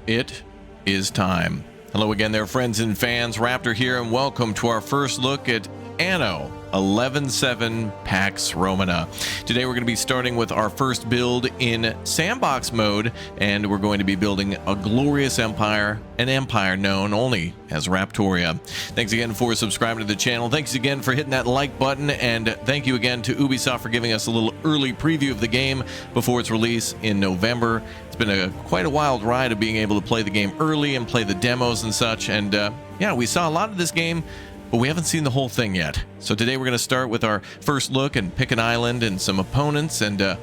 It is time. Hello again there, friends and fans. Raptor here, and welcome to our first look at Anno 11.7 Pax Romana. Today we're going to be starting with our first build in sandbox mode, and we're going to be building a glorious empire, an empire known only as Raptoria. Thanks again for subscribing to the channel. Thanks again for hitting that like button, and thank you again to Ubisoft for giving us a little early preview of the game before its release in November. It's been quite a wild ride of being able to play the game early and play the demos and such, and yeah, we saw a lot of this game, but we haven't seen the whole thing yet. So today we're going to start with our first look and pick an island and some opponents, and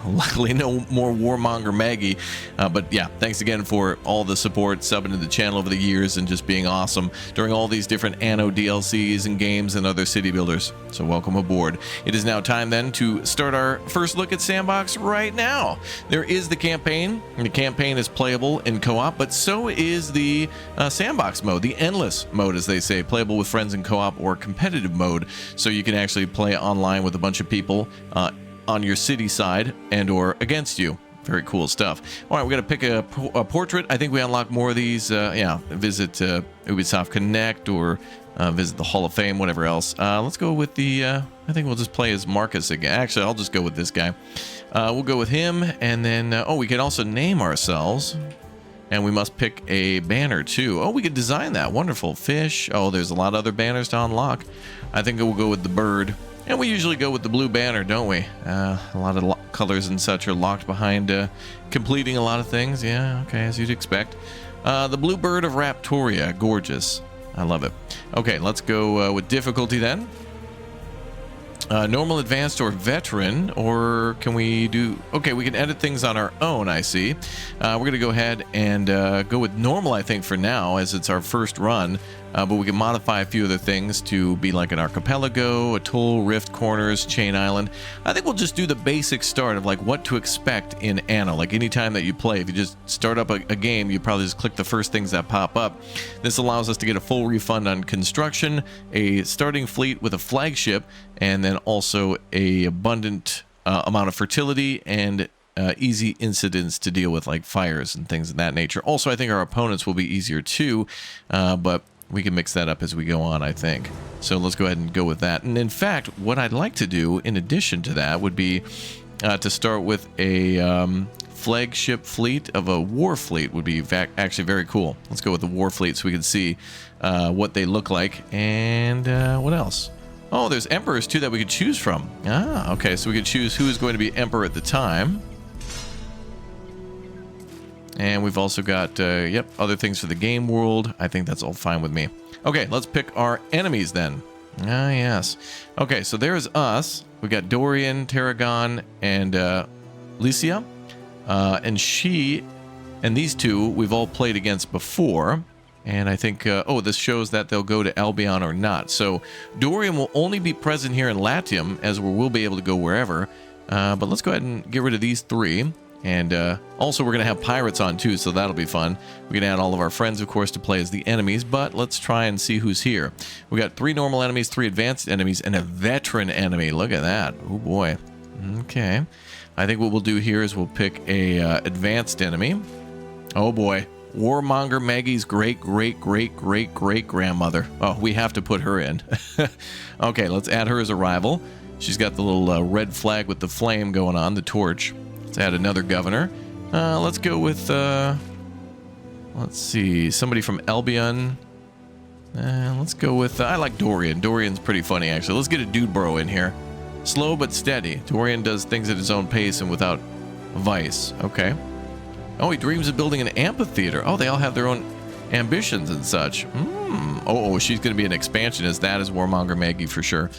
luckily no more Warmonger Maggie. But yeah, thanks again for all the support, subbing to the channel over the years, and just being awesome during all these different Anno DLCs and games and other city builders. So welcome aboard. It is now time then to start our first look at Sandbox right now. There is the campaign, and the campaign is playable in co-op, but so is the Sandbox mode, the endless mode as they say, playable with friends in co-op or competitive mode, so you can actually play online with a bunch of people on your city side and or against you. Very cool stuff. All right, we're gonna pick a portrait. I think we unlock more of these. Yeah, visit Ubisoft Connect or visit the Hall of Fame, whatever else. Let's go with the I think we'll just play as Marcus again. Actually, I'll just go with this guy. We'll go with him, and then oh, we can also name ourselves, and we must pick a banner too. Oh, we could design that. Wonderful. Fish. Oh, there's a lot of other banners to unlock. I think we'll go with the bird. And we usually go with the blue banner, don't we? A lot of colors and such are locked behind completing a lot of things. Yeah, okay, as you'd expect. The blue bird of Raptoria. Gorgeous. I love it. Okay, let's go with difficulty then. Normal, advanced, or veteran, or can we do... Okay, we can edit things on our own, I see. We're going to go ahead and go with normal, I think, for now, as it's our first run. But we can modify a few other things to be like an archipelago, atoll, rift, corners, chain island. I think we'll just do the basic start of like what to expect in Anno. Like anytime that you play, if you just start up a game, you probably just click the first things that pop up. This allows us to get a full refund on construction, a starting fleet with a flagship, and then also a abundant amount of fertility and easy incidents to deal with, like fires and things of that nature. Also, I think our opponents will be easier too, but we can mix that up as we go on, I think. So let's go ahead and go with that. And in fact, what I'd like to do in addition to that would be to start with a flagship fleet of a war fleet. Would be actually very cool. Let's go with the war fleet so we can see what they look like. And what else? Oh, there's emperors too that we could choose from. Ah, okay, so we could choose who is going to be emperor at the time. And we've also got, yep, other things for the game world. I think that's all fine with me. Okay, let's pick our enemies then. Ah, yes. Okay, so there's us. We got Dorian, Tarragon, and Lycia. And she and these two we've all played against before. And I think, oh, this shows that they'll go to Albion or not. So Dorian will only be present here in Latium, as we'll be able to go wherever. But let's go ahead and get rid of these three. And also we're going to have pirates on too, so that'll be fun. We can add all of our friends, of course, to play as the enemies, but let's try and see who's here. We got 3 normal enemies, 3 advanced enemies, and a veteran enemy. Look at that. Oh boy. Okay. I think what we'll do here is we'll pick a advanced enemy. Oh boy. Warmonger Maggie's great-great-great-great-great-grandmother. Oh, we have to put her in. Okay, let's add her as a rival. She's got the little red flag with the flame going on, the torch. Let's add another governor. Let's go with, let's see, somebody from Albion. Let's go with, I like Dorian. Dorian's pretty funny, actually. Let's get a dude bro in here. Slow but steady. Dorian does things at his own pace and without vice. Okay. Oh, he dreams of building an amphitheater. Oh, they all have their own ambitions and such. Oh, she's going to be an expansionist. That is Warmonger Maggie for sure.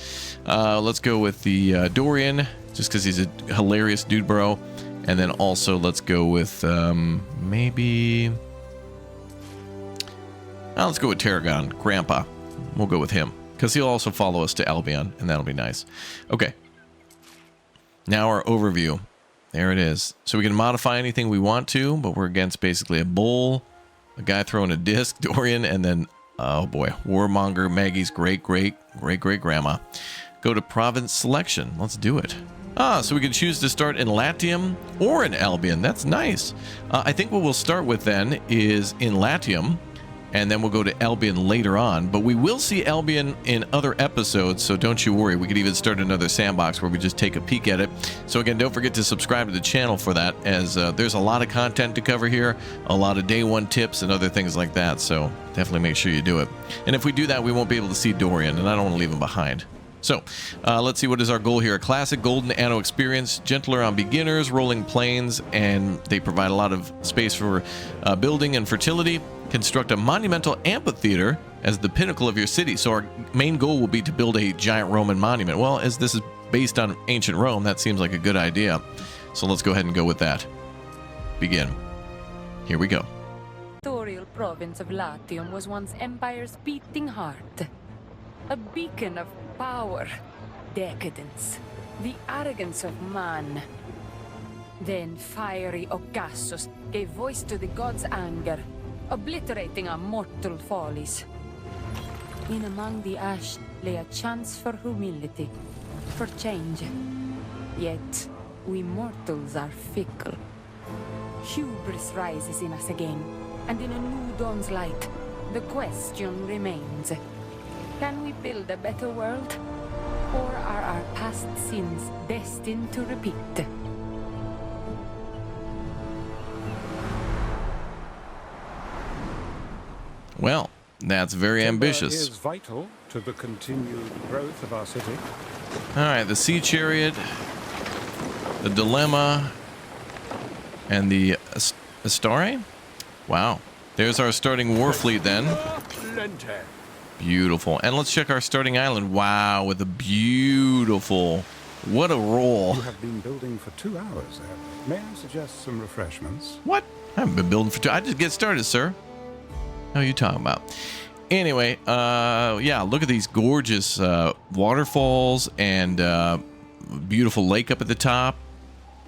Let's go with the Dorian, just because he's a hilarious dude bro. And then also let's go with maybe... let's go with Tarragon, Grandpa. We'll go with him, because he'll also follow us to Albion, and that'll be nice. Okay. Now our overview. There it is. So we can modify anything we want to, but we're against basically a bull, a guy throwing a disc, Dorian, and then, oh boy, Warmonger Maggie's great-great-great-great-grandma. Go to province selection. Let's do it. Ah, so we can choose to start in Latium or in Albion. That's nice. I think what we'll start with then is in Latium, and then we'll go to Albion later on. But we will see Albion in other episodes, so don't you worry. We could even start another sandbox where we just take a peek at it. So again, don't forget to subscribe to the channel for that, as there's a lot of content to cover here, a lot of day one tips and other things like that. So definitely make sure you do it. And if we do that, we won't be able to see Dorian, and I don't want to leave him behind. So, let's see, what is our goal here? A classic golden Anno experience, gentler on beginners, rolling plains, and they provide a lot of space for building and fertility. Construct a monumental amphitheater as the pinnacle of your city. So our main goal will be to build a giant Roman monument. Well, as this is based on ancient Rome, that seems like a good idea. So let's go ahead and go with that. Begin. Here we go. The territorial province of Latium was once Empire's beating heart. A beacon of power, decadence, the arrogance of man. Then fiery Ocassus gave voice to the gods' anger, obliterating our mortal follies. In among the ash lay a chance for humility, for change. Yet, we mortals are fickle. Hubris rises in us again, and in a new dawn's light, the question remains. Can we build a better world? Or are our past sins destined to repeat? Well, that's very ambitious. Timber is vital to the continued growth of our city. All right, the Sea Chariot, the Dilemma, and the Astare? Wow. There's our starting war fleet then. Beautiful. And let's check our starting island. Wow, with a beautiful... What a roll. You have been building for 2 hours there. May I suggest some refreshments? What? I haven't been building for 2... I just get started, sir. What are you talking about? Anyway, yeah, look at these gorgeous waterfalls and beautiful lake up at the top.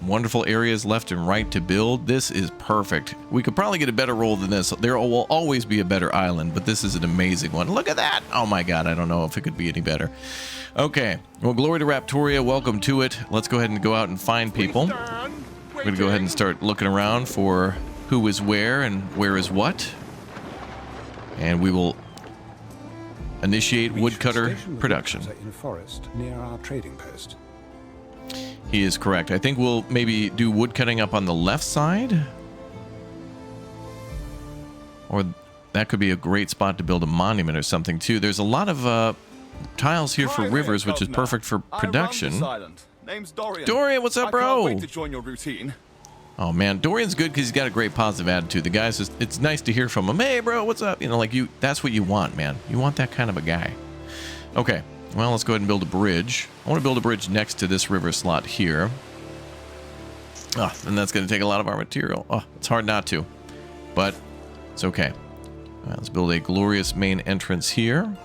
Wonderful areas left and right to build. This is perfect. We could probably get a better roll than this. There will always be a better island, but this is an amazing one. Look at that. Oh my God, I don't know if it could be any better. Okay, well, glory to Raptoria. Welcome to it. Let's go ahead and go out and find people. We're going to go ahead and start looking around for who is where and where is what. And we will initiate woodcutter production. In forest near our trading post. He is correct. I think we'll maybe do wood cutting up on the left side. Or that could be a great spot to build a monument or something too. There's a lot of tiles here for rivers, which is perfect for production. Name's Dorian. Dorian, what's up, bro? I can't wait to join your routine. Oh man, Dorian's good because he's got a great positive attitude. The guy's just, it's nice to hear from him. Hey bro, what's up? You know, like that's what you want, man. You want that kind of a guy. Okay, well, let's go ahead and build a bridge. I want to build a bridge next to this river slot here. Oh, and that's going to take a lot of our material. Oh, it's hard not to, but it's okay. All right, let's build a glorious main entrance here.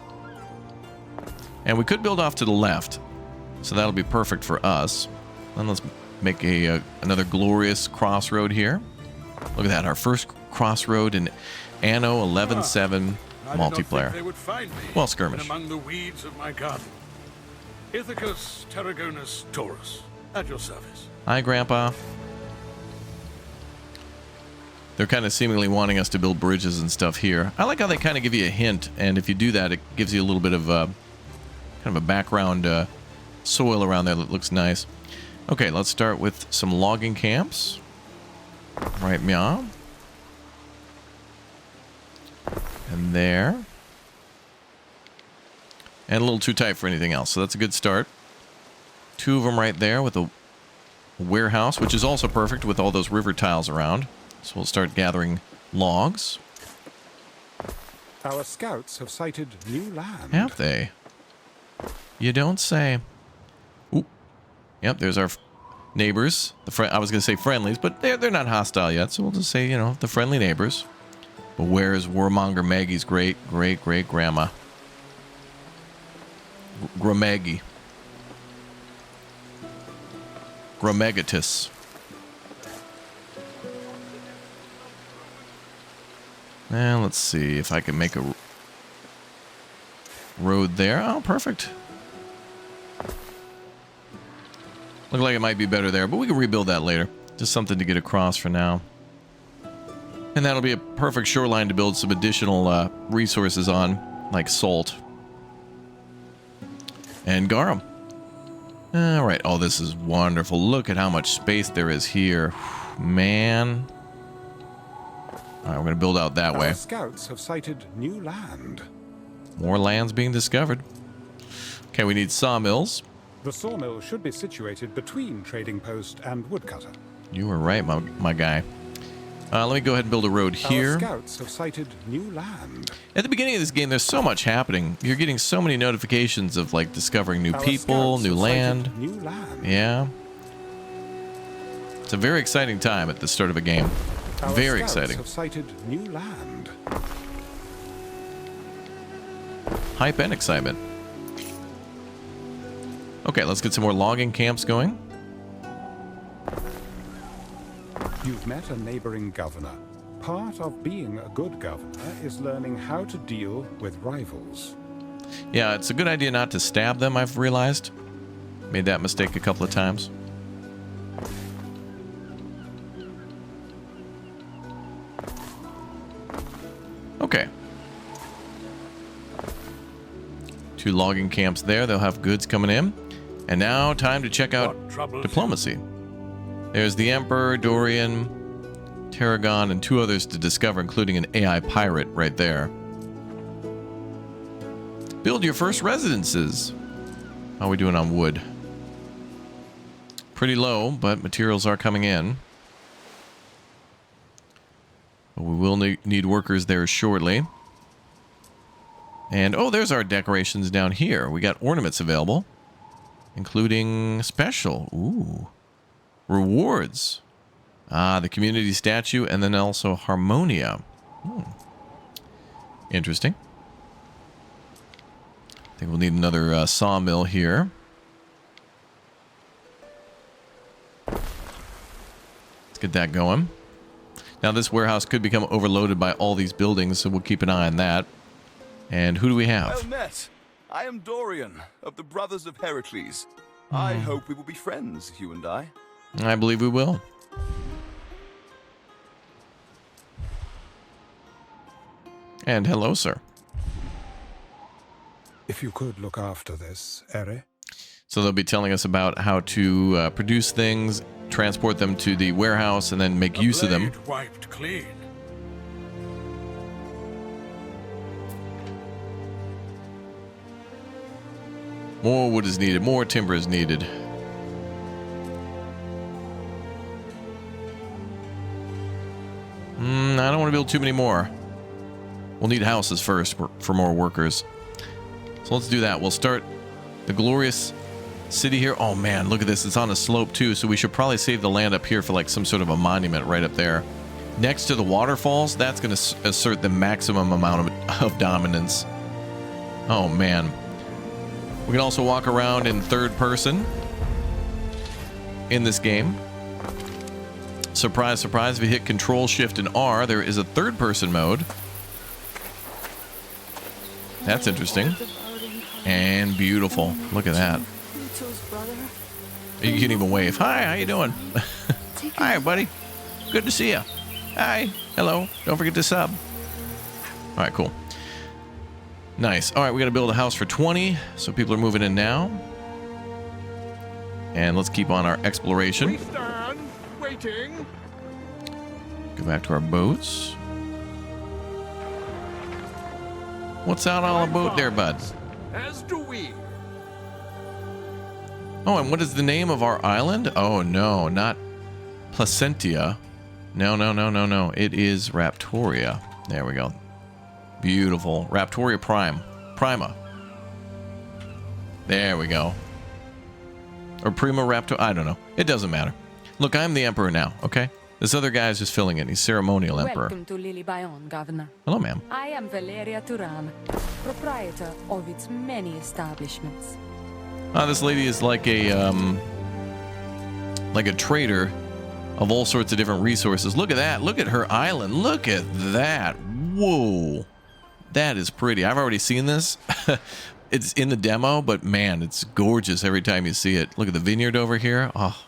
And we could build off to the left, so that'll be perfect for us. Then let's make a another glorious crossroad here. Look at that, our first crossroad in Anno 11.7 multiplayer. They would find me Well, skirmish. among the weeds of my garden. Ithacus Tarragonus Taurus, at your service. Hi, Grandpa. They're kind of seemingly wanting us to build bridges and stuff here. I like how they kind of give you a hint, and if you do that, it gives you a little bit of kind of a background soil around there that looks nice. Okay, let's start with some logging camps. Right, meow. And there. And a little too tight for anything else, so that's a good start. 2 of them right there with a warehouse, which is also perfect with all those river tiles around. So we'll start gathering logs. Our scouts have sighted new land. Have they? You don't say. Ooh. Yep, there's our neighbors. I was going to say friendlies, but they're not hostile yet, so we'll just say, you know, the friendly neighbors. But where is Warmonger Maggie's great-great-great-grandma? Gramaggie. Gramegatus. And let's see if I can make a road there. Oh, perfect. Look like it might be better there, but we can rebuild that later. Just something to get across for now. And that'll be a perfect shoreline to build some additional resources on, like salt. And garum. Alright, oh, this is wonderful. Look at how much space there is here. Man. Alright, we're going to build out that way. Our scouts have sighted new land. More land's being discovered. Okay, we need sawmills. The sawmill should be situated between trading post and woodcutter. You were right, my guy. Let me go ahead and build a road here. Our scouts have sighted new land. At the beginning of this game, there's so much happening. You're getting so many notifications of, like, discovering new people, new land. New land. Yeah. It's a very exciting time at the start of a game. Very exciting. Have sighted new land. Hype and excitement. Okay, let's get some more logging camps going. You've met a neighboring governor. Part of being a good governor is learning how to deal with rivals. Yeah, it's a good idea not to stab them, I've realized. Made that mistake a couple of times. Okay. 2 logging camps there. They'll have goods coming in. And now time to check out diplomacy. There's the Emperor, Dorian, Tarragon, and 2 others to discover, including an AI pirate right there. Build your first residences. How are we doing on wood? Pretty low, but materials are coming in. But we will need workers there shortly. And, oh, there's our decorations down here. We got ornaments available, including special. Ooh. Rewards. Ah, the community statue, and then also Harmonia. Interesting. I think we'll need another sawmill here. Let's get that going. Now, this warehouse could become overloaded by all these buildings, so we'll keep an eye on that. And who do we have? Well met. I am Dorian, of the Brothers of Heracles. I hope we will be friends, you and I. I believe we will. And hello, sir. If you could look after this, Eri. So they'll be telling us about how to produce things, transport them to the warehouse, and then make use of them. Wiped clean. More wood is needed. More timber is needed. I don't want to build too many more. We'll need houses first for more workers. So let's do that. We'll start the glorious city here. Oh man, look at this. It's on a slope too, so we should probably save the land up here for like some sort of a monument right up there. Next to the waterfalls, that's going to assert the maximum amount of dominance. Oh man. We can also walk around in third person in this game. Surprise, surprise, if you hit Control, Shift, and R, there is a third-person mode. That's interesting. And beautiful. Look at that. You can even wave. Hi, how you doing? Hi, buddy. Good to see you. Hi. Hello. Don't forget to sub. All right, cool. Nice. All right, we got to build a house for 20, so people are moving in now. And let's keep on our exploration. We stand waiting. Go back to our boats. What's out on a boat there, bud? As do we. Oh, and what is the name of our island? Oh, no, not Placentia. No. It is Raptoria. There we go. Beautiful. Raptoria Prima. There we go. Or Prima Raptor. I don't know. It doesn't matter. Look, I'm the emperor now, okay? This other guy is just filling in. He's ceremonial emperor. Welcome to Lily Bayon, Governor. Hello, ma'am. I am Valeria Turan, proprietor of its many establishments. This lady is like a trader of all sorts of different resources. Look at that. Look at her island. Look at that. Whoa. That is pretty. I've already seen this, it's in the demo, but man, it's gorgeous every time you see it. Look at the vineyard over here. Oh,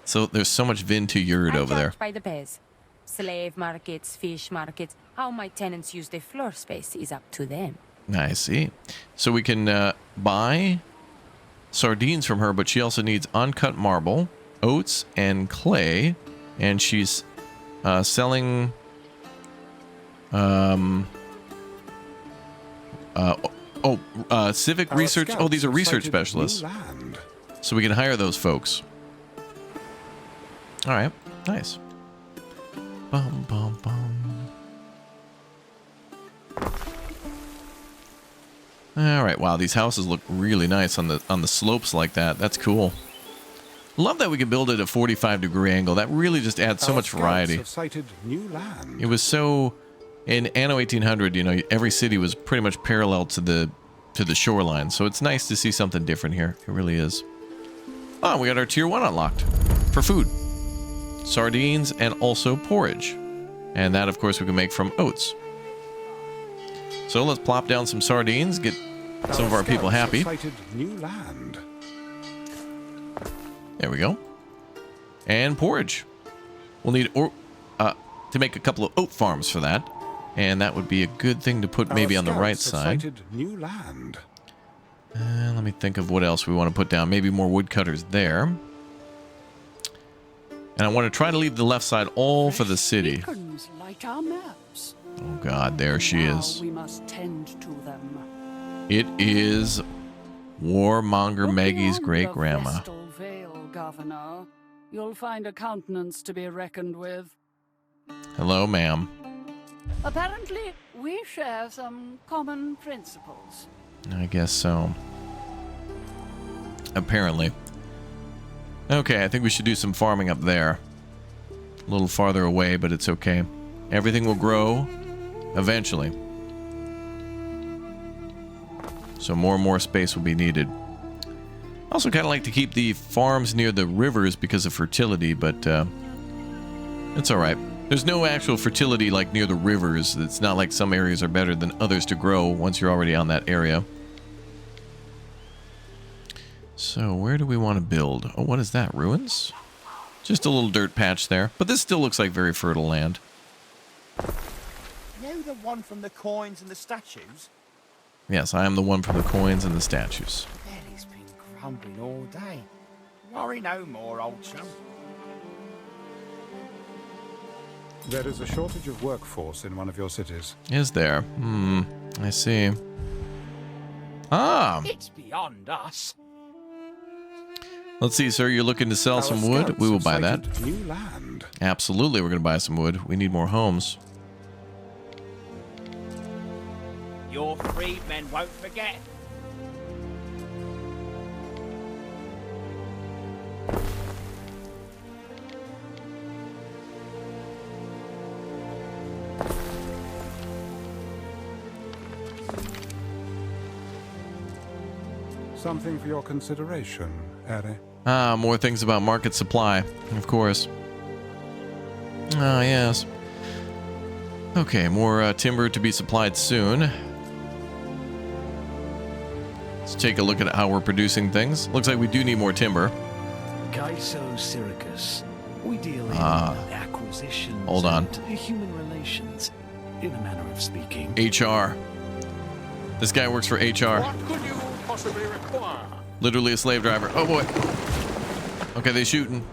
so there's so much vineyard over there. By the pairs. Slave markets, fish markets. How my tenants use their floor space is up to them. I see. So we can buy sardines from her, but she also needs uncut marble, oats, and clay. And she's selling civic research. Oh, these are research specialists. So we can hire those folks. All right, nice. Bum, bum, bum. All right, wow, these houses look really nice on the slopes like that. That's cool. Love that we can build it at a 45-degree angle. That really just adds so much variety. It was so in Anno 1800, you know, every city was pretty much parallel to the shoreline. So it's nice to see something different here. It really is. Oh, we got our tier 1 unlocked for food. Sardines and also porridge. And that, of course, we can make from oats. So let's plop down some sardines, get some of our people happy. There we go. And porridge. We'll need to make a couple of oat farms for that. And that would be a good thing to put maybe on the right side. Let me think of what else we want to put down. Maybe more woodcutters there. And I want to try to leave the left side all for the city. Oh God, there she is. We must tend to them. It is Warmonger Maggie's great-grandma. Governor, you'll find a countenance to be reckoned with. Hello, ma'am. Apparently, we share some common principles. I guess so. Apparently. Okay, I think we should do some farming up there. A little farther away, but it's okay. Everything will grow eventually. So more and more space will be needed. I also kind of like to keep the farms near the rivers because of fertility, but it's alright. There's no actual fertility like near the rivers. It's not like some areas are better than others to grow once you're already on that area. So where do we want to build? Oh, what is that? Ruins? Just a little dirt patch there. But this still looks like very fertile land. You the one from the coins and the statues? Yes, I am the one from the coins and the statues. Belly's been grumbling all day. Worry no more, old chum. There is a shortage of workforce in one of your cities. Is there? I see. Ah! It's beyond us. Let's see, sir. You're looking to sell some wood? We will buy that. New land. Absolutely, we're going to buy some wood. We need more homes. Your freedmen won't forget. Something for your consideration, Harry. Ah, more things about market supply, of course. Ah, yes. Okay, more timber to be supplied soon. Let's take a look at how we're producing things. Looks like we do need more timber. Kaiso Syracuse. We deal in acquisitions hold on. and human relations, in a manner of speaking. HR. This guy works for HR. What could you possibly require? Literally a slave driver. Oh boy. Okay, they shooting.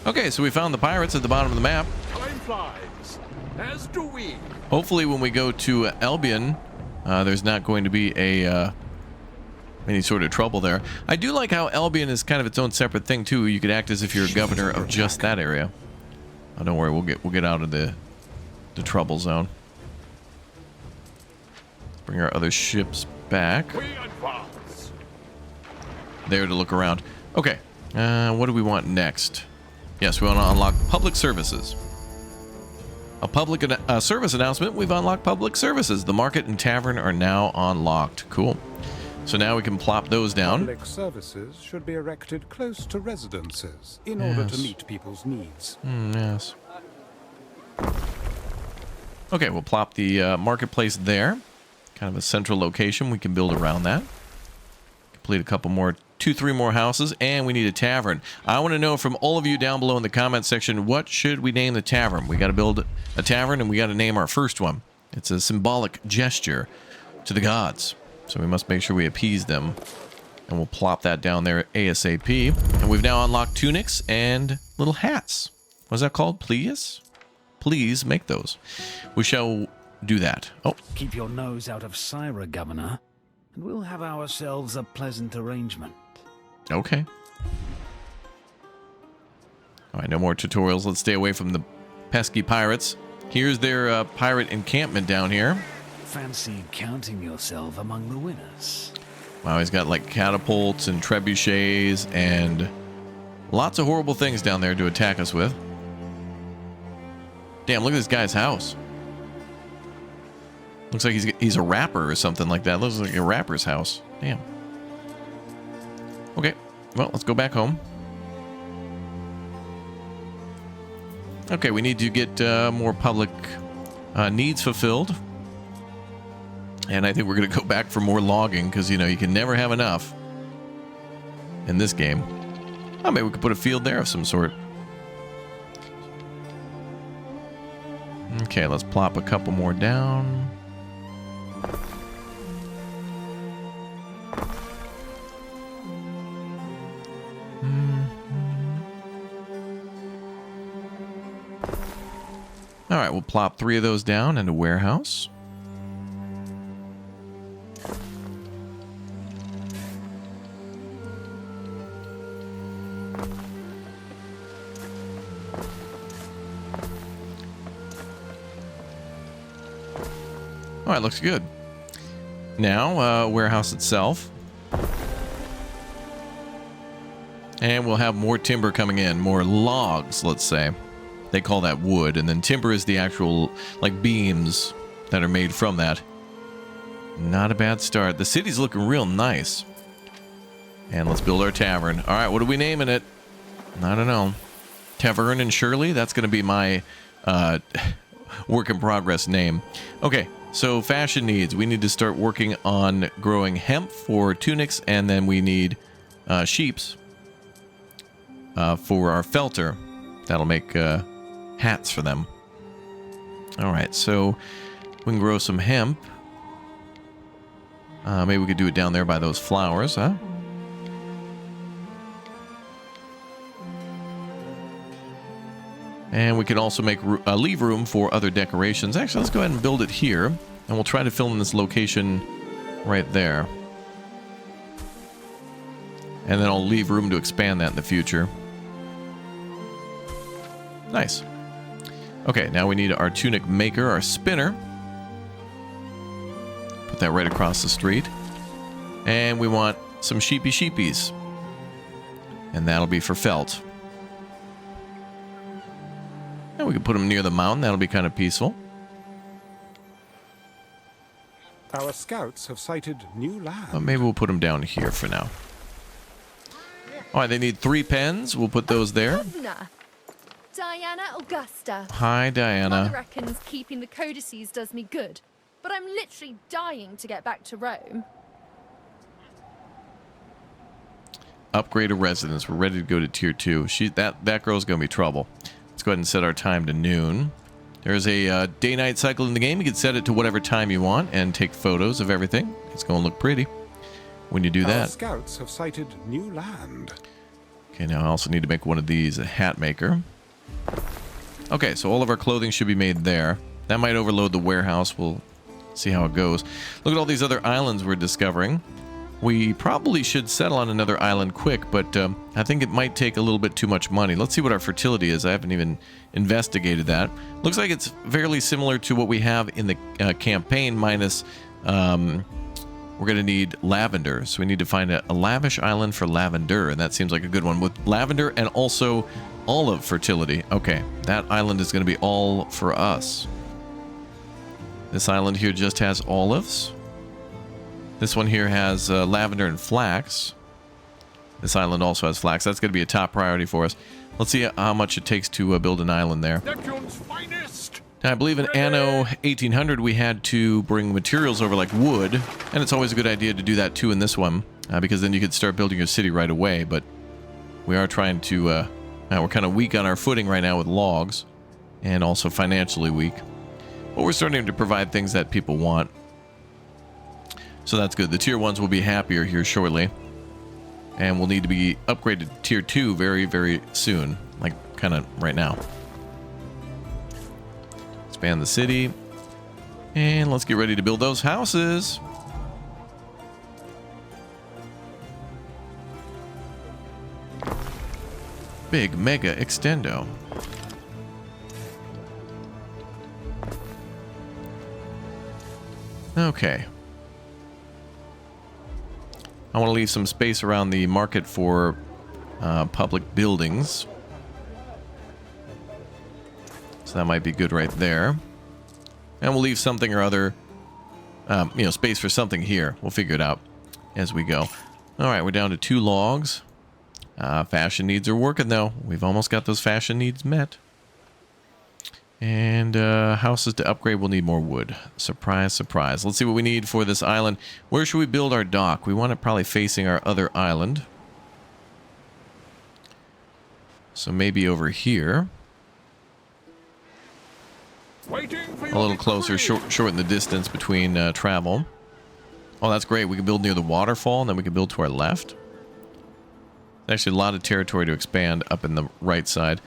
Okay, so we found the pirates at the bottom of the map. Time flies, as do we. Hopefully when we go to Albion, there's not going to be any sort of trouble there. I do like how Albion is kind of its own separate thing too. You could act as if you're a governor of just that area. Oh, don't worry, we'll get out of the trouble zone. Bring our other ships back. We advance. There to look around. Okay, what do we want next? Yes, we want to unlock public services. A public service announcement. We've unlocked public services. The market and tavern are now unlocked. Cool. So now we can plop those down. Public services should be erected close to residences in order to meet people's needs. Yes. Okay, we'll plop the marketplace there. Kind of a central location. We can build around that. Complete a couple more, 2-3 more houses, and we need a tavern. I want to know from all of you down below in the comment section, what should we name the tavern? We got to build a tavern, and we got to name our first one. It's a symbolic gesture to the gods, so we must make sure we appease them. And we'll plop that down there ASAP. And we've now unlocked tunics and little hats. What's that called? Please? Please make those. We shall do that. Oh. Keep your nose out of Syra, Governor, and we'll have ourselves a pleasant arrangement. Okay. All right, no more tutorials. Let's stay away from the pesky pirates. Here's their pirate encampment down here. Fancy counting yourself among the winners. Wow, he's got like catapults and trebuchets and lots of horrible things down there to attack us with. Damn, look at this guy's house. Looks like he's a rapper or something like that. Looks like a rapper's house. Damn. Okay, well, let's go back home. Okay, we need to get more public needs fulfilled. And I think we're going to go back for more logging because, you know, you can never have enough in this game. Oh, maybe we could put a field there of some sort. Okay, let's plop a couple more down. All right, we'll plop 3 of those down in a warehouse. All right, looks good. Now, warehouse itself. And we'll have more timber coming in, more logs, let's say. They call that wood, and then timber is the actual, like, beams that are made from that. Not a bad start. The city's looking real nice. And let's build our tavern. All right, what are we naming it? I don't know. Tavern and Shirley? That's going to be my work in progress name. Okay, so fashion needs. We need to start working on growing hemp for tunics, and then we need sheeps for our felter. That'll make hats for them. All right, so we can grow some hemp. Maybe we could do it down there by those flowers, huh? And we can also make leave room for other decorations. Actually, let's go ahead and build it here, and we'll try to fill in this location right there. And then I'll leave room to expand that in the future. Nice. Okay, now we need our tunic maker, our spinner. Put that right across the street. And we want some sheepies. And that'll be for felt. And we can put them near the mountain. That'll be kind of peaceful. Our scouts have sighted new land. Well, maybe we'll put them down here for now. All right, they need 3 pens. We'll put those there. Governor, Diana Augusta. Hi, Diana. Mother reckons keeping the codices does me good, but I'm literally dying to get back to Rome. Upgrade a residence. We're ready to go to tier 2. That girl's gonna be trouble. Let's go ahead and set our time to noon. There's a day-night cycle in the game. You can set it to whatever time you want and take photos of everything. It's gonna look pretty when you do that. Our scouts have sighted new land. Okay, now I also need to make one of these, a hat maker. Okay, so all of our clothing should be made there. That might overload the warehouse. We'll see how it goes. Look at all these other islands we're discovering. We probably should settle on another island quick, but I think it might take a little bit too much money. Let's see what our fertility is. I haven't even investigated that. Looks like it's fairly similar to what we have in the campaign, minus we're going to need lavender. So we need to find a lavish island for lavender, and that seems like a good one with lavender and also olive fertility. Okay, that island is going to be all for us. This island here just has olives. This one here has lavender and flax. This island also has flax. That's going to be a top priority for us. Let's see how much it takes to build an island there. Neptune's finest! Now, I believe in Anno 1800 we had to bring materials over like wood, and it's always a good idea to do that too in this one, because then you could start building your city right away, but we are trying to, we're kind of weak on our footing right now with logs, and also financially weak. But we're starting to provide things that people want. So that's good. The tier 1s will be happier here shortly. And we'll need to be upgraded to tier 2 very, very soon. Like, kind of right now. Expand the city. And let's get ready to build those houses. Big mega extendo. Okay. I want to leave some space around the market for public buildings. So that might be good right there. And we'll leave something or other, space for something here. We'll figure it out as we go. All right, we're down to 2 logs. Fashion needs are working, though. We've almost got those fashion needs met. And houses to upgrade will need more wood. Surprise, surprise. Let's see what we need for this island. Where should we build our dock? We want it probably facing our other island. So maybe over here. A little closer, shorten the distance between travel. Oh, that's great. We can build near the waterfall, and then we can build to our left. Actually, a lot of territory to expand up in the right side.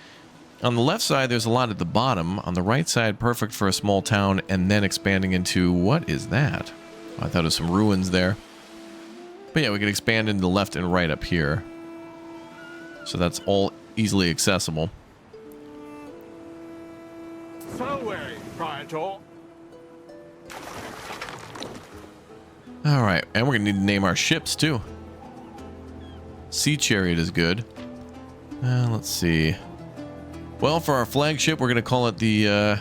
On the left side, there's a lot at the bottom. On the right side, perfect for a small town, and then expanding into... What is that? Oh, I thought it was some ruins there. But yeah, we can expand into the left and right up here. So that's all easily accessible. Alright, and we're going to need to name our ships, too. Sea Chariot is good. Let's see... Well, for our flagship, we're going to call it the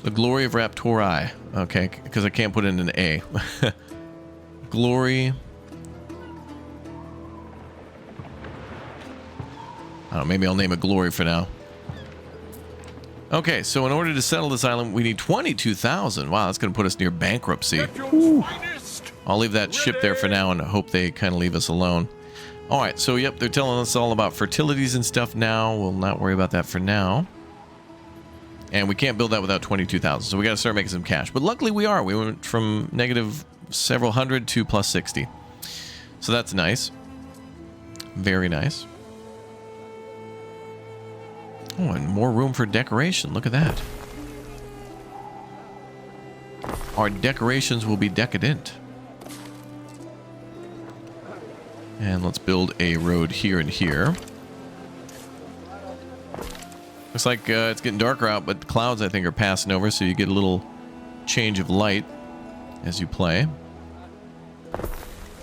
Glory of Raptori. Okay, because I can't put in an A. Glory. I don't know, maybe I'll name it Glory for now. Okay, so in order to settle this island, we need 22,000. Wow, that's going to put us near bankruptcy. I'll leave that ship there for now and hope they kind of leave us alone. Alright, so yep, they're telling us all about fertilities and stuff now. We'll not worry about that for now. And we can't build that without 22,000, so we got to start making some cash. But luckily we are. We went from negative several hundred to plus 60. So that's nice. Very nice. Oh, and more room for decoration. Look at that. Our decorations will be decadent. And let's build a road here and here. Looks like it's getting darker out, but the clouds, I think, are passing over, so you get a little change of light as you play.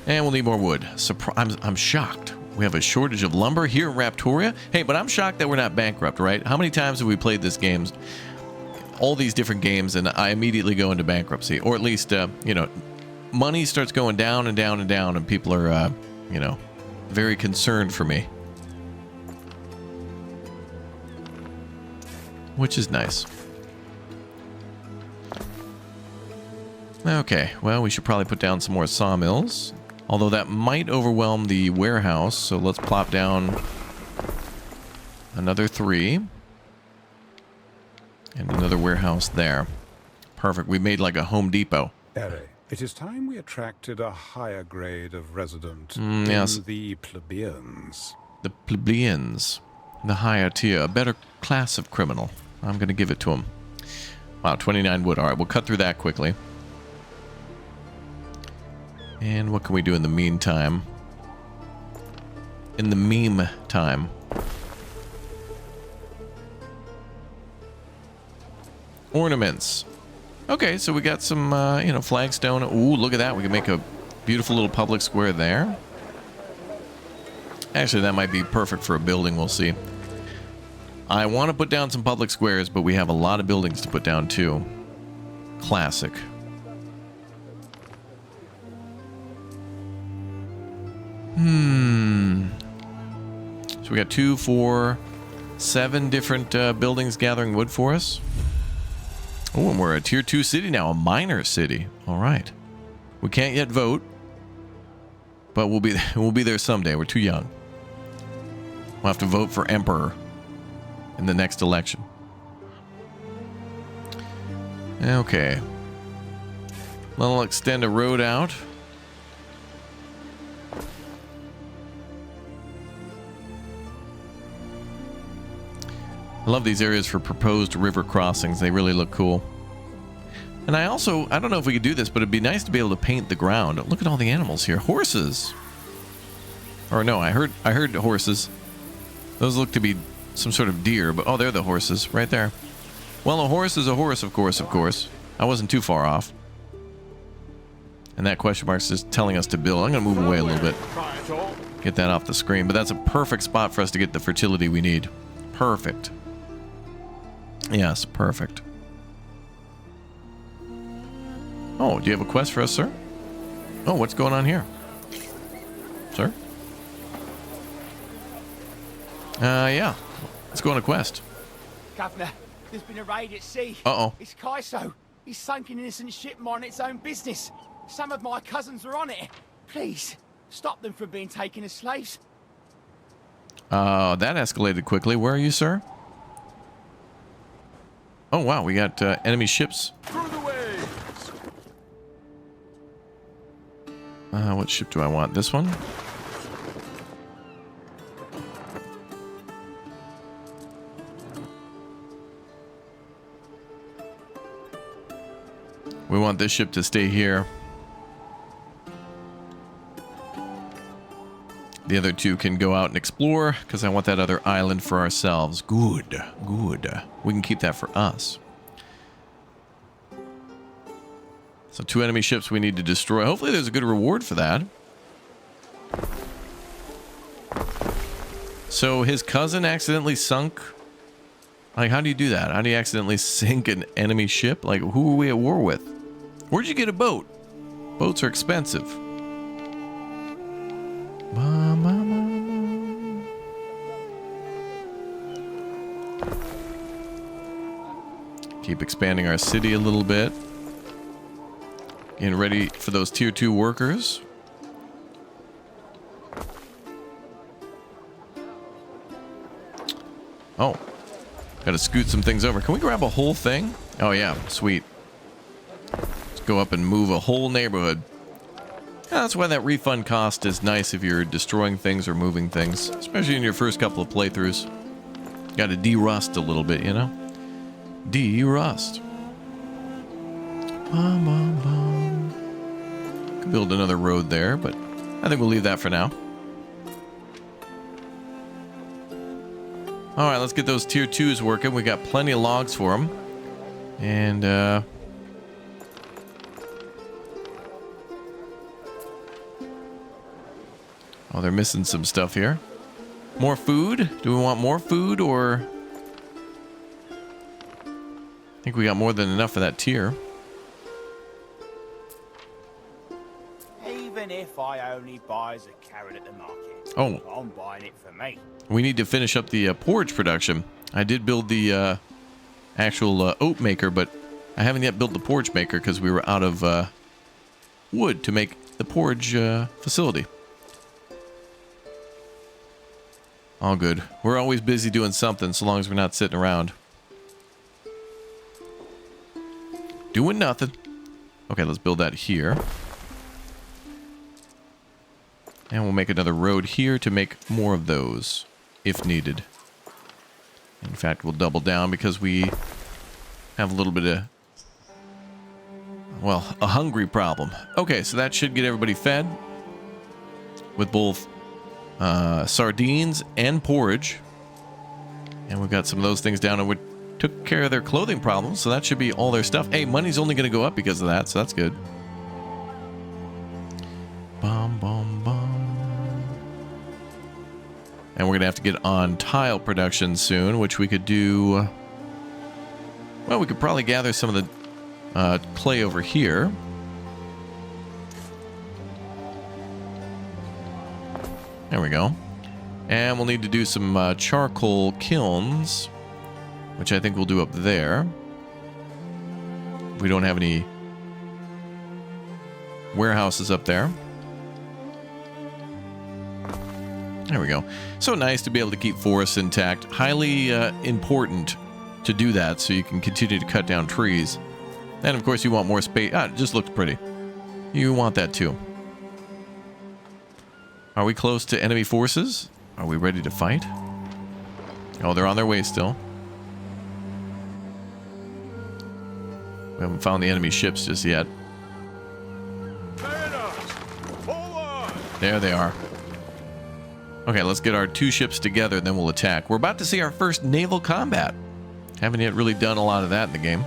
And we'll need more wood. I'm shocked. We have a shortage of lumber here in Raptoria. Hey, but I'm shocked that we're not bankrupt, right? How many times have we played this game? All these different games, and I immediately go into bankruptcy. Or at least, money starts going down and down and down, and people are... very concerned for me. Which is nice. Okay, well, we should probably put down some more sawmills. Although that might overwhelm the warehouse, so let's plop down another 3. And another warehouse there. Perfect, we made like a Home Depot. It is time we attracted a higher grade of resident yes. than the plebeians. The plebeians. The higher tier. A better class of criminal. I'm going to give it to them. Wow, 29 wood. Alright, we'll cut through that quickly. And what can we do in the meantime? In the meme time. Ornaments. Okay, so we got some, flagstone. Ooh, look at that. We can make a beautiful little public square there. Actually, that might be perfect for a building. We'll see. I want to put down some public squares, but we have a lot of buildings to put down, too. Classic. So we got 2, 4, 7 different buildings gathering wood for us. Oh, and we're a tier 2 city now, a minor city. All right. We can't yet vote, but we'll be there someday. We're too young. We'll have to vote for emperor in the next election. Okay. I'll extend a road out. I love these areas for proposed river crossings. They really look cool. And I don't know if we could do this, but it'd be nice to be able to paint the ground. Look at all the animals here. Horses. Or no, I heard horses. Those look to be some sort of deer, but oh, they're the horses right there. Well, a horse is a horse, of course. I wasn't too far off. And that question mark's just telling us to build. I'm going to move away a little bit. Get that off the screen. But that's a perfect spot for us to get the fertility we need. Perfect. Yes, perfect. Oh, do you have a quest for us, sir? Oh, what's going on here? Sir? Yeah. Let's go on a quest. Governor, there's been a raid at sea. Uh-oh. It's Kaiso. He's sunk an innocent ship minding its own business. Some of my cousins are on it. Please, stop them from being taken as slaves. That escalated quickly. Where are you, sir? Oh, wow. We got enemy ships. Through the waves. What ship do I want? This one? We want this ship to stay here. The other 2 can go out and explore, because I want that other island for ourselves. Good. We can keep that for us. So 2 enemy ships we need to destroy. Hopefully there's a good reward for that. So his cousin accidentally sunk. Like, how do you do that? How do you accidentally sink an enemy ship? Like, who are we at war with? Where'd you get a boat? Boats are expensive. Keep expanding our city a little bit. Getting ready for those tier 2 workers. Oh. Gotta scoot some things over. Can we grab a whole thing? Oh yeah, sweet. Let's go up and move a whole neighborhood. Yeah, that's why that refund cost is nice if you're destroying things or moving things. Especially in your first couple of playthroughs. Gotta de-rust a little bit, you know? De-rust. Could build another road there, but I think we'll leave that for now. Alright, let's get those tier 2s working. We got plenty of logs for them. And, oh, they're missing some stuff here. More food? Do we want more food, or... I think we got more than enough for that tier. Even if I only buy as a carrot at the market, Oh. I'm buying it for me. We need to finish up the porridge production. I did build the actual oat maker, but I haven't yet built the porridge maker because we were out of wood to make the porridge facility. All good. We're always busy doing something so long as we're not sitting around. Doing nothing. Okay, let's build that here. And we'll make another road here to make more of those, if needed. In fact, we'll double down because we have a little bit of, well, a hungry problem. Okay, so that should get everybody fed with both sardines and porridge. And we've got some of those things down, and we took care of their clothing problems, so that should be all their stuff. Hey, money's only going to go up because of that, so that's good. Bum, bum, bum. And we're going to have to get on tile production soon, which we could do... Well, we could probably gather some of the clay over here. There we go. And we'll need to do some charcoal kilns, which I think we'll do up there. We don't have any warehouses up there. There we go. So nice to be able to keep forests intact. Highly important to do that so you can continue to cut down trees. And of course you want more space. It just looks pretty. You want that too. Are we close to enemy forces? Are we ready to fight? Oh, they're on their way still. We haven't found the enemy ships just yet. There they are. Okay, let's get our 2 ships together, then we'll attack. We're about to see our first naval combat. Haven't yet really done a lot of that in the game.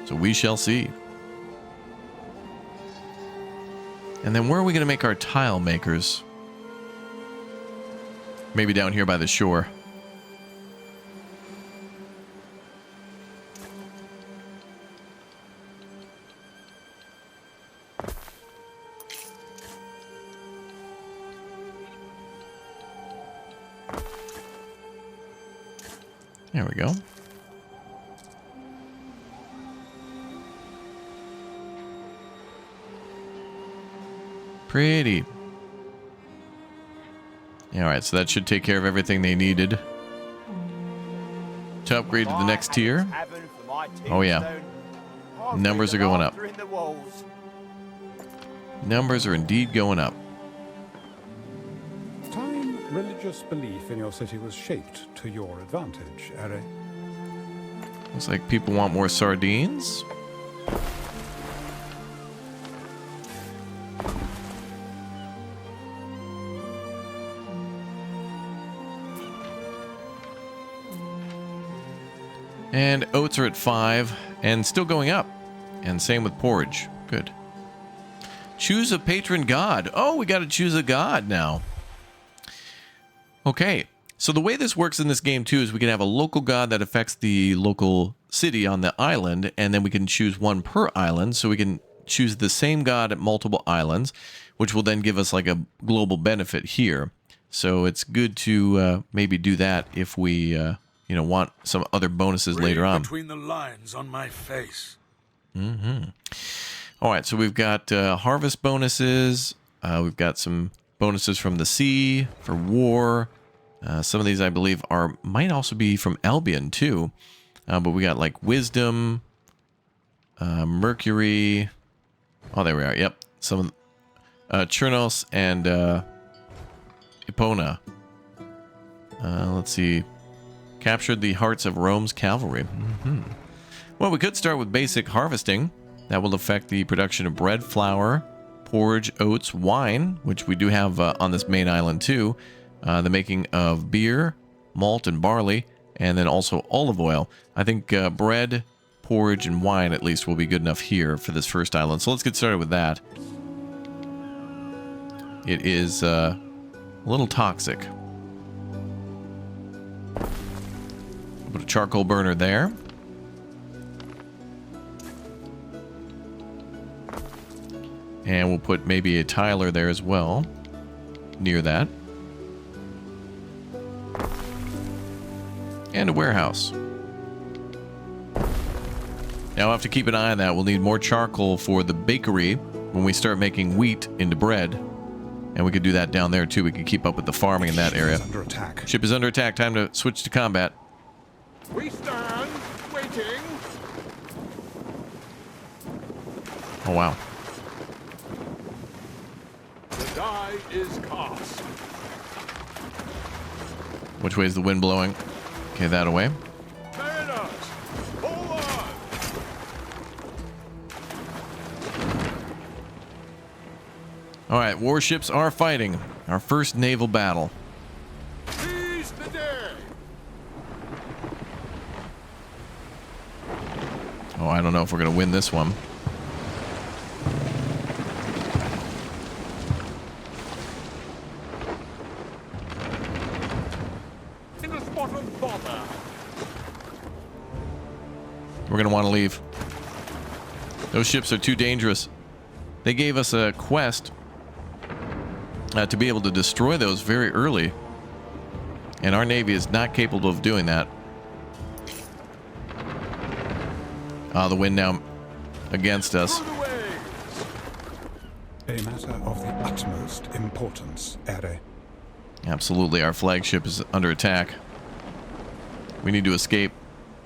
So we shall see. And then where are we going to make our tile makers? Maybe down here by the shore. There we go. Pretty. Alright, so that should take care of everything they needed to upgrade to the next tier. Oh yeah. Numbers are going up. Numbers are indeed going up. Time religious belief in your city was shaped to your advantage, Ere. Looks like people want more sardines. And oats are at 5 and still going up. And same with porridge. Good. Choose a patron god. Oh, we got to choose a god now. Okay. So the way this works in this game too is we can have a local god that affects the local city on the island, and then we can choose one per island. So we can choose the same god at multiple islands, which will then give us like a global benefit here. So it's good to maybe do that if we want some other bonuses later on. Between the lines on my face. All right, so we've got harvest bonuses. We've got some bonuses from the sea for war. Some of these, I believe, might also be from Albion too. But we got like wisdom, mercury. Oh, there we are. Yep, some Chernos and Epona. Let's see. Captured the hearts of Rome's cavalry. Well, we could start with basic harvesting. That will affect the production of bread, flour, porridge, oats, wine, which we do have on this main island too. The making of beer, malt, and barley, and then also olive oil. I think bread, porridge, and wine at least will be good enough here for this first island. So let's get started with that. It is a little toxic. Put a charcoal burner there. And we'll put maybe a tiler there as well, near that. And a warehouse. Now we'll have to keep an eye on that. We'll need more charcoal for the bakery when we start making wheat into bread. And we could do that down there too. We can keep up with the farming in that area. Under attack. Ship is under attack. Time to switch to combat. We stand waiting. Oh, wow. The die is cast. Which way is the wind blowing? Okay, that away. Bayonets, forward! All right, warships are fighting. Our first naval battle. Seize the day! Oh, I don't know if we're going to win this one. In a spot of bother. We're going to want to leave. Those ships are too dangerous. They gave us a quest. to be able to destroy those very early. And our Navy is not capable of doing that. The wind now against us. A matter of the utmost importance, Ere. Absolutely, our flagship is under attack. We need to escape.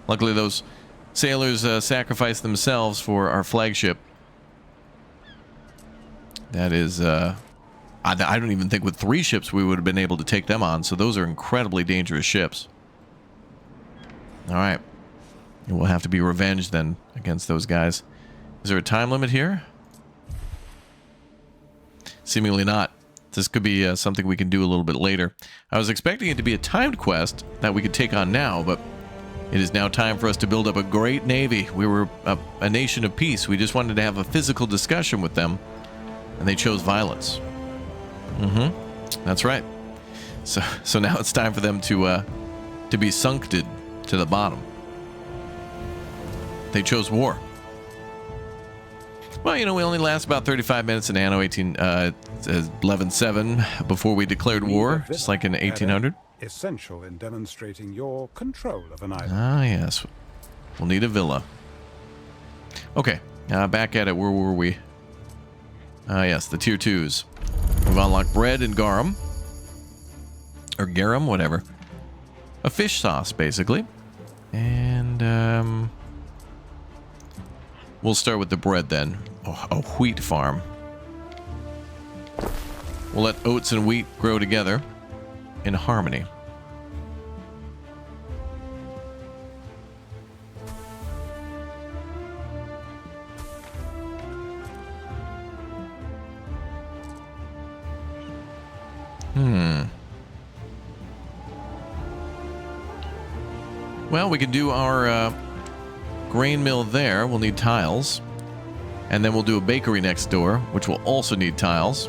Luckily, those sailors sacrificed themselves for our flagship. That is, I don't even think with 3 ships we would have been able to take them on, so those are incredibly dangerous ships. Alright. We'll have to be revenged then against those guys. Is there a time limit here? Seemingly not. This could be something we can do a little bit later. I was expecting it to be a timed quest that we could take on now, but it is now time for us to build up a great navy. We were a nation of peace. We just wanted to have a physical discussion with them, and they chose violence. That's right. So now it's time for them to be sunked to the bottom. They chose war. Well, you know, we only last about 35 minutes in Anno 11.7 before we declared war, just like in 1800. Essential in demonstrating your control of an island. Ah, yes. We'll need a villa. Okay, back at it. Where were we? Yes, the tier 2s. We've unlocked bread and garum. Or garum, whatever. A fish sauce, basically. And, we'll start with the bread then. Oh, a wheat farm. We'll let oats and wheat grow together in harmony. Well, we can do our grain mill there. We'll need tiles. And then we'll do a bakery next door, which will also need tiles.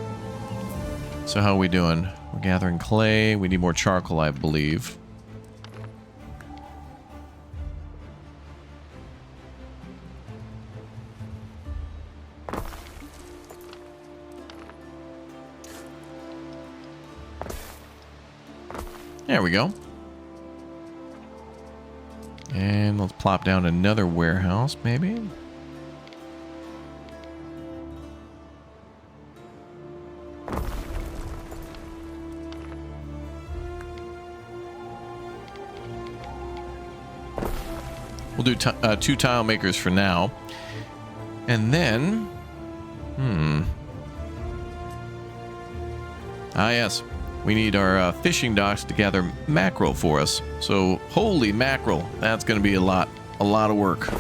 So how are we doing? We're gathering clay. We need more charcoal, I believe. There we go. And let's plop down another warehouse, maybe. We'll do 2 tile makers for now. And then... Ah, yes. We need our fishing docks to gather mackerel for us. So, holy mackerel. That's going to be a lot of work.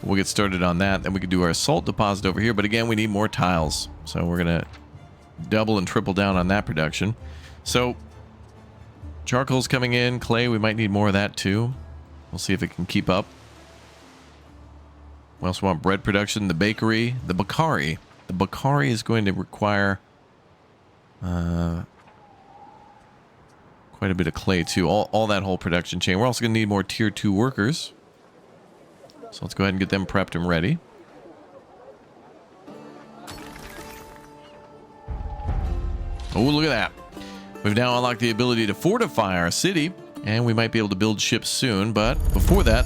We'll get started on that. Then we can do our salt deposit over here. But again, we need more tiles. So we're going to double and triple down on that production. So, charcoal's coming in. Clay, we might need more of that too. We'll see if it can keep up. We also want bread production, the bakery, the bakari. The bakari is going to require quite a bit of clay too. All that whole production chain. We're also going to need more tier 2 workers. So let's go ahead and get them prepped and ready. Oh, look at that. We've now unlocked the ability to fortify our city, and we might be able to build ships soon. But before that,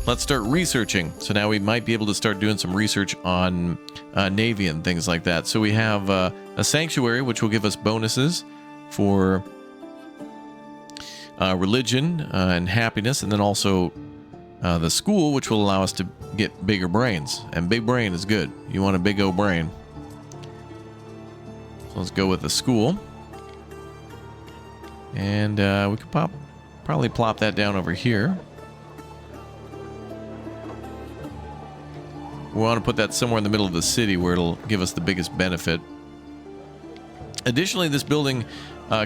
let's start researching. So now we might be able to start doing some research on Navy and things like that. So we have a sanctuary, which will give us bonuses for religion and happiness, and then also the school, which will allow us to get bigger brains. And big brain is good. You want a big old brain. So let's go with the school. And we could probably plop that down over here. We want to put that somewhere in the middle of the city where it'll give us the biggest benefit. Additionally, this building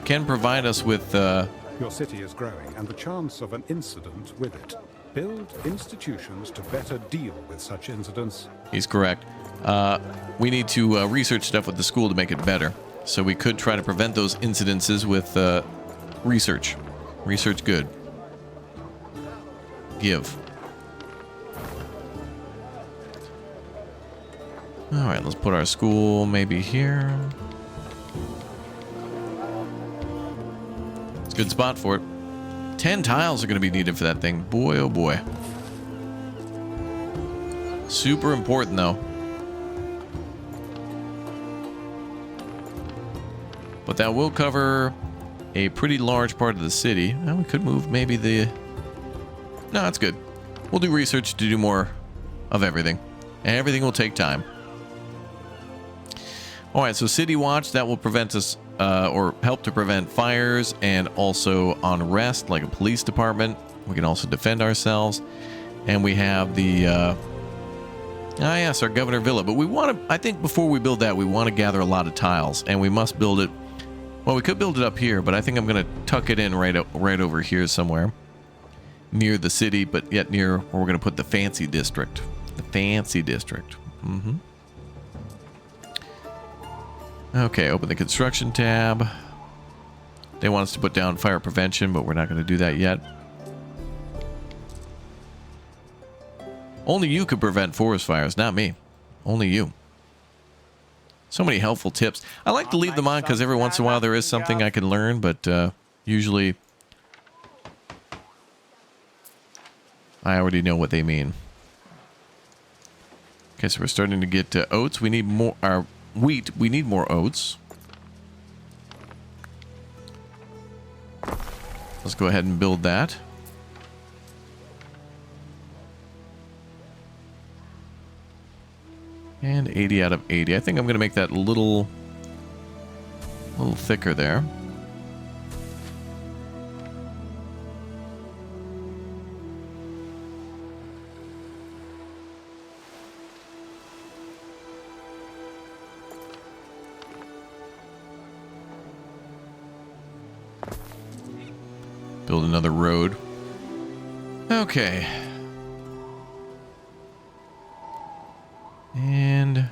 can provide us with... Your city is growing, and the chance of an incident with it. Build institutions to better deal with such incidents. He's correct. We need to research stuff with the school to make it better. So we could try to prevent those incidences with research. Research good. Give. All right, let's put our school maybe here. It's a good spot for it. 10 tiles are going to be needed for that thing. Boy, oh boy. Super important, though. But that will cover a pretty large part of the city. Well, we could move maybe the... No, that's good. We'll do research to do more of everything. And everything will take time. Alright, so City Watch, that will prevent us, or help to prevent fires and also unrest, like a police department. We can also defend ourselves. And we have the... yes, our Governor Villa. But we want to... I think before we build that, we want to gather a lot of tiles. And we must build it... Well, we could build it up here, but I think I'm going to tuck it in right over here somewhere. Near the city, but yet near where we're going to put the fancy district. The fancy district. Mm-hmm. Okay, open the construction tab. They want us to put down fire prevention, but we're not going to do that yet. Only you could prevent forest fires, not me. Only you. So many helpful tips. I like to leave them on because every once in a while there is something I can learn, but usually I already know what they mean. Okay, so we're starting to get oats. We need more... Our wheat, we need more oats. Let's go ahead and build that. And 80 out of 80. I think I'm going to make that a little thicker there. Build another road. Okay. And...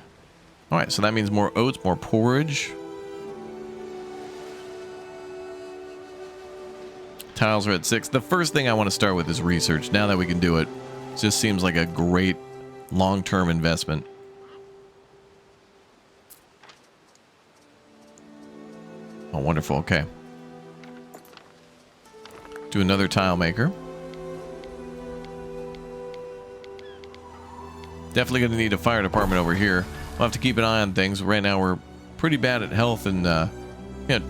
Alright, so that means more oats, more porridge. Tiles are at 6. The first thing I want to start with is research. Now that we can do it, it just seems like a great long-term investment. Oh, wonderful. Okay. Do another tile maker. Definitely going to need a fire department over here. We'll have to keep an eye on things. Right now we're pretty bad at health and yeah,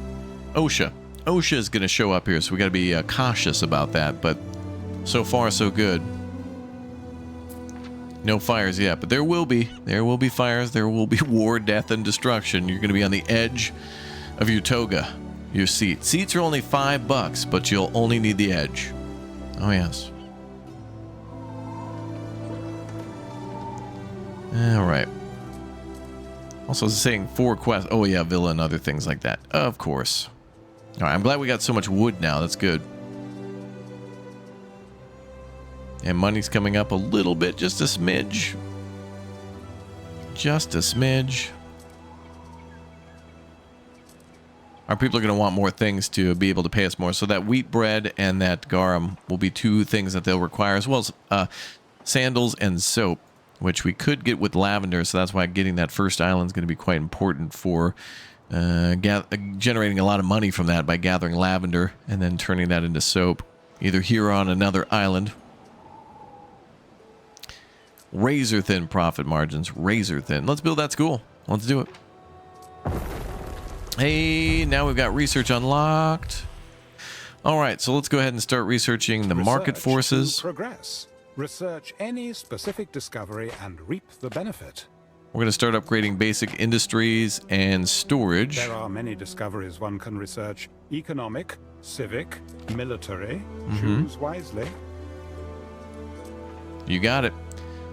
OSHA. OSHA is going to show up here, so we got to be cautious about that. But so far so good. No fires yet, but there will be. There will be fires. There will be war, death, and destruction. You're going to be on the edge of your toga. Your seat. Seats are only $5, but you'll only need the edge. Oh, yes. All right. Also saying 4 quests. Oh, yeah, villa and other things like that. Of course. All right, I'm glad we got so much wood now. That's good. And money's coming up a little bit. Just a smidge. Just a smidge. Our people are going to want more things to be able to pay us more. So that wheat bread and that garum will be 2 things that they'll require, as well as sandals and soap, which we could get with lavender. So that's why getting that first island is going to be quite important for generating a lot of money from that by gathering lavender and then turning that into soap, either here or on another island. Razor thin profit margins. Razor thin. Let's build that school. Let's do it. Hey, now we've got research unlocked. All right, so let's go ahead and start researching the market forces. Progress. Research any specific discovery and reap the benefit. We're going to start upgrading basic industries and storage. There are many discoveries one can research. Economic, civic, military. Choose wisely. You got it.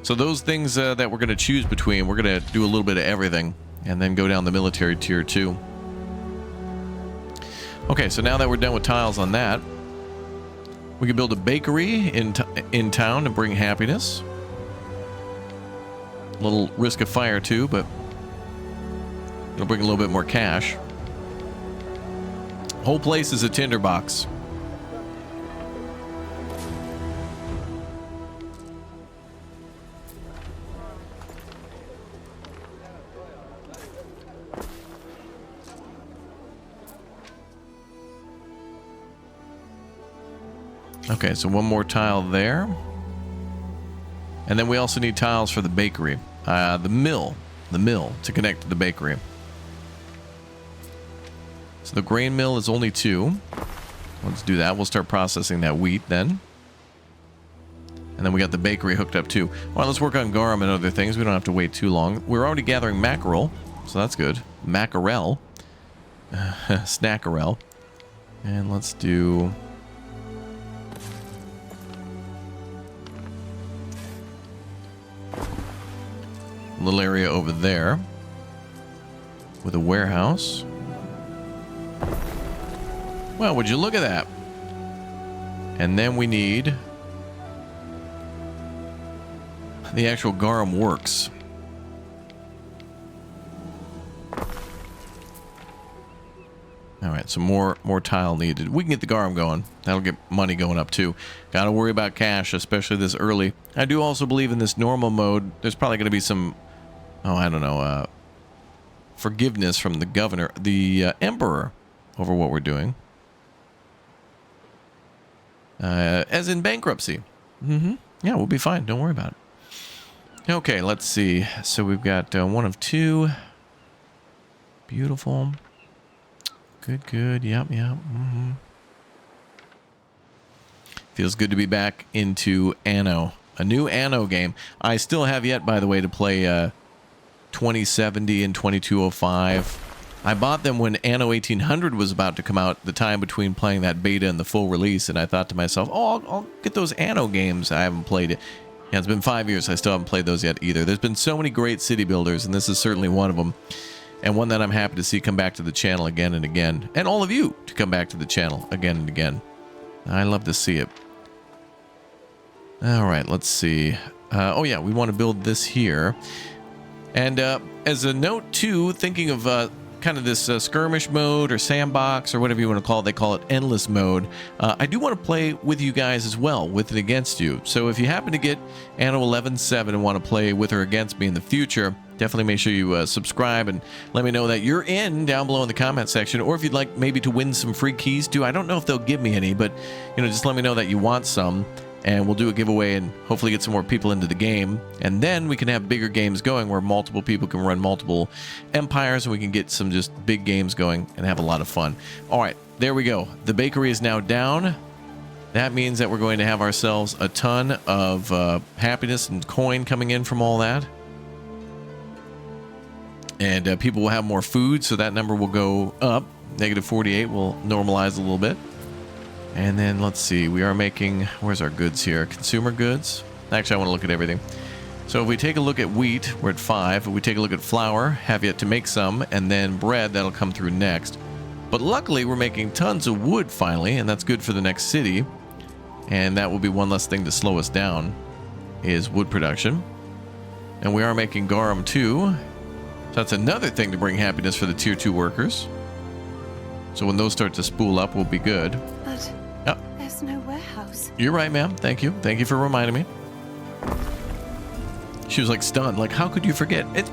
So those things that we're going to choose between, we're going to do a little bit of everything and then go down the military tier too. Okay, so now that we're done with tiles on that, we can build a bakery in town to bring happiness. A little risk of fire too, but it'll bring a little bit more cash. Whole place is a tinderbox. Okay, so one more tile there. And then we also need tiles for the bakery. The mill to connect to the bakery. So the grain mill is only 2. Let's do that. We'll start processing that wheat then. And then we got the bakery hooked up too. All right, let's work on garum and other things. We don't have to wait too long. We're already gathering mackerel, so that's good. Mackerel. Snackerel. And let's do... a little area over there with a warehouse. Well, would you look at that? And then we need the actual garum works. All right, so more tile needed. We can get the garum going. That'll get money going up too. Got to worry about cash, especially this early. I do also believe in this normal mode, there's probably going to be some, I don't know, forgiveness from the governor, the emperor, over what we're doing. As in bankruptcy. Yeah, we'll be fine. Don't worry about it. Okay, let's see. So we've got 1 of 2. Beautiful. Good. Yep. Feels good to be back into Anno. A new Anno game. I still have yet, by the way, to play 2070 and 2205. I bought them when Anno 1800 was about to come out, the time between playing that beta and the full release, and I thought to myself, oh, I'll get those Anno games. I haven't played it. Yeah, it's been 5 years. I still haven't played those yet either. There's been so many great city builders, and this is certainly one of them. And one that I'm happy to see come back to the channel again and again. And all of you to come back to the channel again and again. I love to see it. All right, let's see. Oh, yeah, we want to build this here. And as a note, too, thinking of kind of this skirmish mode or sandbox or whatever you want to call it, they call it endless mode. I do want to play with you guys as well, with and against you. So if you happen to get Anno 11.7 and want to play with or against me in the future, definitely make sure you subscribe and let me know that you're in down below in the comment section. Or if you'd like maybe to win some free keys too. I don't know if they'll give me any, but just let me know that you want some. And we'll do a giveaway and hopefully get some more people into the game. And then we can have bigger games going where multiple people can run multiple empires and we can get some just big games going and have a lot of fun. All right, there we go. The bakery is now down. That means that we're going to have ourselves a ton of happiness and coin coming in from all that. And people will have more food, so that number will go up. Negative 48 will normalize a little bit. And then let's see, we are making, where's our goods here? Consumer goods. Actually, I want to look at everything. So if we take a look at wheat, we're at 5. If we take a look at flour, have yet to make some, and then bread, that'll come through next. But luckily, we're making tons of wood finally, and that's good for the next city. And that will be one less thing to slow us down, is wood production. And we are making garum too. So that's another thing to bring happiness for the tier 2 workers. So when those start to spool up, we'll be good. But there's no warehouse. You're right, ma'am. Thank you. Thank you for reminding me. She was like stunned. Like, how could you forget? This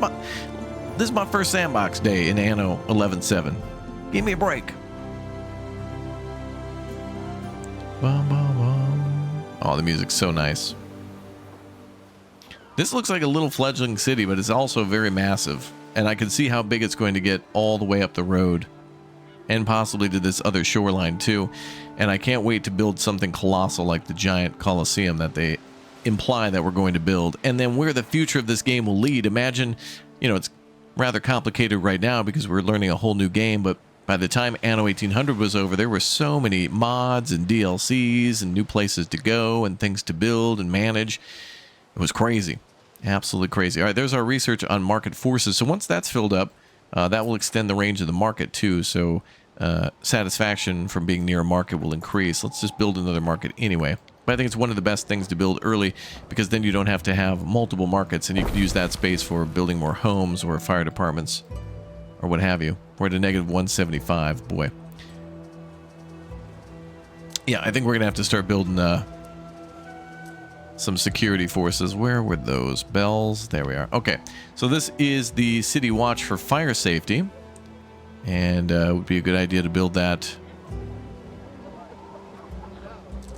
is my first sandbox day in Anno 11.7. Give me a break. Bum, bum, bum. Oh, the music's so nice. This looks like a little fledgling city, but it's also very massive. And I can see how big it's going to get all the way up the road. And possibly to this other shoreline too. And I can't wait to build something colossal like the giant Colosseum that they imply that we're going to build. And then where the future of this game will lead. Imagine, it's rather complicated right now because we're learning a whole new game, but by the time Anno 1800 was over, there were so many mods and DLCs and new places to go and things to build and manage. It was crazy. Absolutely crazy. All right, there's our research on market forces. So once that's filled up, that will extend the range of the market too, so satisfaction from being near a market will increase. Let's just build another market anyway. But I think it's one of the best things to build early because then you don't have to have multiple markets and you can use that space for building more homes or fire departments or what have you. We're at a negative 175, boy. Yeah, I think we're going to have to start building some security forces. Where were those bells? There we are. Okay, so this is the city watch for fire safety, and it would be a good idea to build that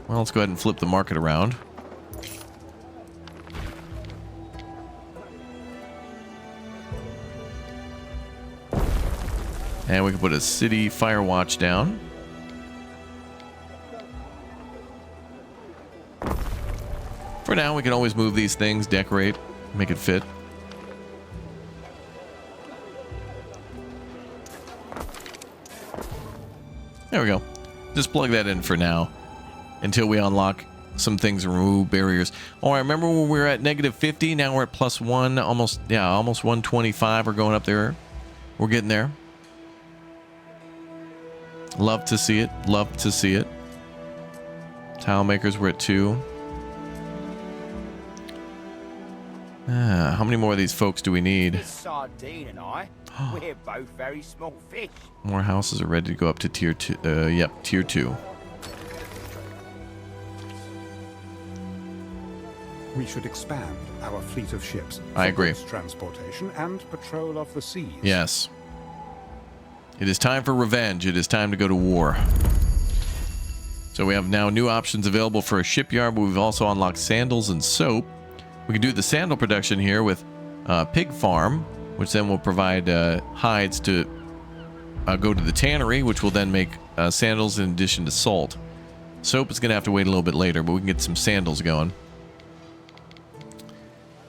Well, let's go ahead and flip the market around. And we can put a city fire watch down. For now, we can always move these things, decorate, make it fit. There we go. Just plug that in for now until we unlock some things and remove barriers. Oh, I remember when we were at -50. Now we're at +1, almost 125. We're going up there. We're getting there. Love to see it. Love to see it. Tile makers, we're at 2. How many more of these folks do we need? This sardine and I, we're both very small fish. More houses are ready to go up to tier 2. Yep, tier 2. We should expand our fleet of ships. I agree. For goods transportation and patrol of the seas. Yes. It is time for revenge. It is time to go to war. So we have now new options available for a shipyard, but we've also unlocked sandals and soap. We can do the sandal production here with pig farm, which then will provide hides to go to the tannery, which will then make sandals in addition to salt. Soap is going to have to wait a little bit later, but we can get some sandals going.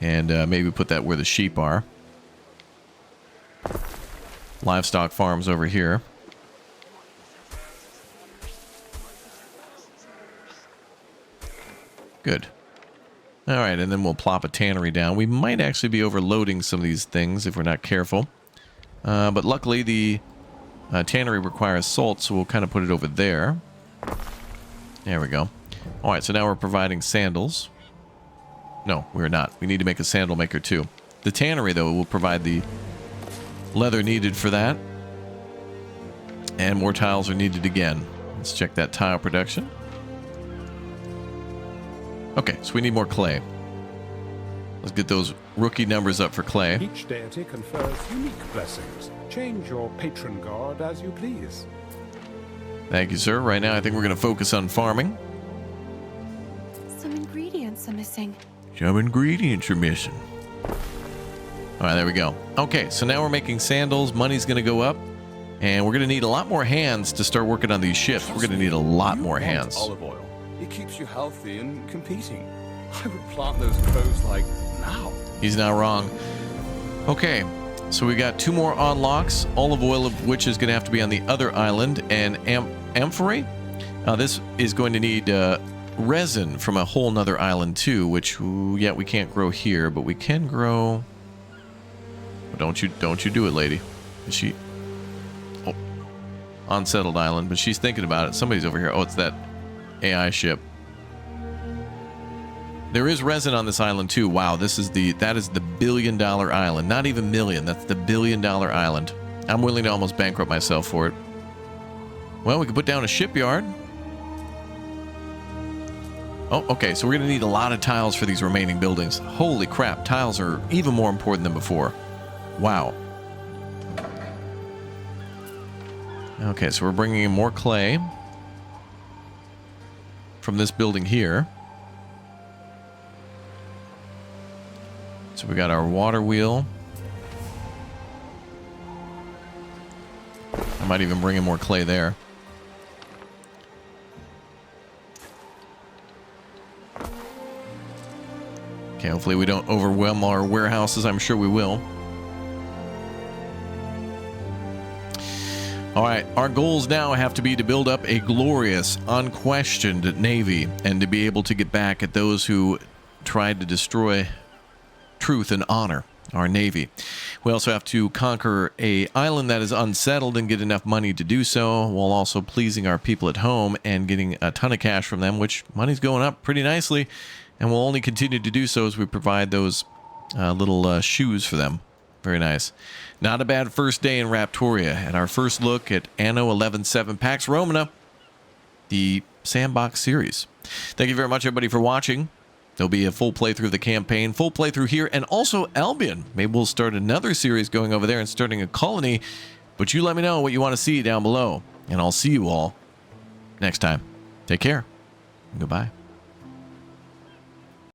And maybe put that where the sheep are. Livestock farms over here. Good. All right, and then we'll plop a tannery down. We might actually be overloading some of these things if we're not careful. But luckily, the tannery requires salt, so we'll kind of put it over there. There we go. All right, so now we're providing sandals. No, we're not. We need to make a sandal maker, too. The tannery, though, will provide the leather needed for that. And more tiles are needed again. Let's check that tile production. Okay, so we need more clay. Let's get those rookie numbers up for clay. Each deity confers unique blessings. Change your patron god as you please. Thank you, sir. Right now, I think we're going to focus on farming. Some ingredients are missing. Some ingredients are missing. All right, there we go. Okay, so now we're making sandals. Money's going to go up. And we're going to need a lot more hands to start working on these ships. We're going to need a lot more hands. Olive oil. It keeps you healthy and competing. I would plant those crows like now. He's not wrong. Okay, so we got 2 more unlocks. Olive oil, of which is going to have to be on the other island. And amphorae. This is going to need resin from a whole nother island too, which yet we can't grow here, but we can grow. Don't you do it, lady. Is she? Oh, unsettled island, but she's thinking about it. Somebody's over here. Oh, it's that AI ship. There is resin on this island too. Wow, that is the $1 billion island. Not even million. That's the $1 billion island. I'm willing to almost bankrupt myself for it. Well, we could put down a shipyard. Oh, okay. So we're gonna need a lot of tiles for these remaining buildings. Holy crap! Tiles are even more important than before. Wow. Okay, so we're bringing in more clay from this building here. So we got our water wheel. I might even bring in more clay there. Okay, hopefully we don't overwhelm our warehouses. I'm sure we will. All right, our goals now have to be to build up a glorious, unquestioned navy and to be able to get back at those who tried to destroy truth and honor, our navy. We also have to conquer an island that is unsettled and get enough money to do so, while also pleasing our people at home and getting a ton of cash from them, which money's going up pretty nicely, and we'll only continue to do so as we provide those little shoes for them. Very nice. Not a bad first day in Raptoria, and our first look at Anno 11.7 Pax Romana, the sandbox series. Thank you very much, everybody, for watching. There'll be a full playthrough of the campaign, full playthrough here, and also Albion. Maybe we'll start another series going over there and starting a colony, but you let me know what you want to see down below, and I'll see you all next time. Take care. Goodbye.